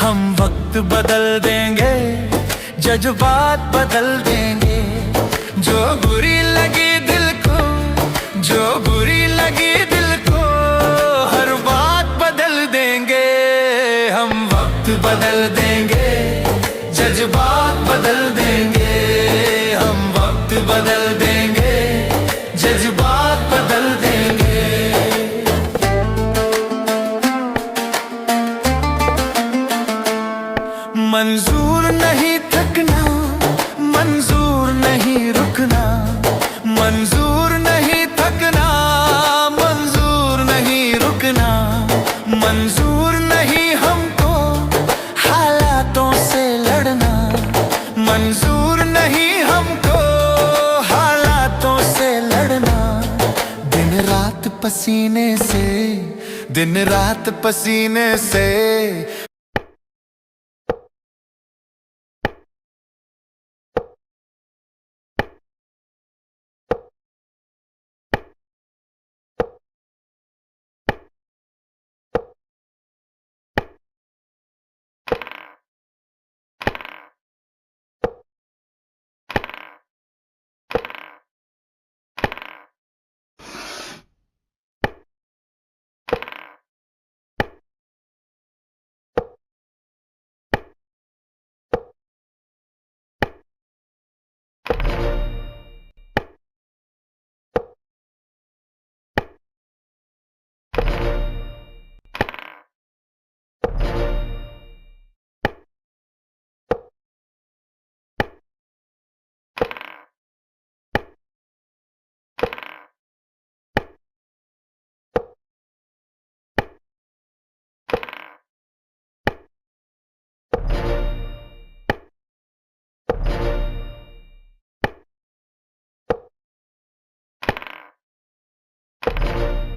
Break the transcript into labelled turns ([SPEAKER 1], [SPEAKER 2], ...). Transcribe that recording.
[SPEAKER 1] हम वक्त बदल देंगे, जज्बात बदल देंगे। जो बुरी लगी दिल को, जो बुरी लगी दिल को, हर बात बदल देंगे। हम वक्त बदल देंगे, जज्बात बदल देंगे। हम वक्त बदल देंगे, जज्बात बदल देंगे। मंजूर नहीं थकना, मंजूर नहीं रुकना, मंजूर नहीं थकना, मंजूर नहीं रुकना। मंजूर नहीं हमको हालातों से लड़ना, मंजूर नहीं हमको हालातों से लड़ना। दिन रात पसीने से, दिन रात पसीने से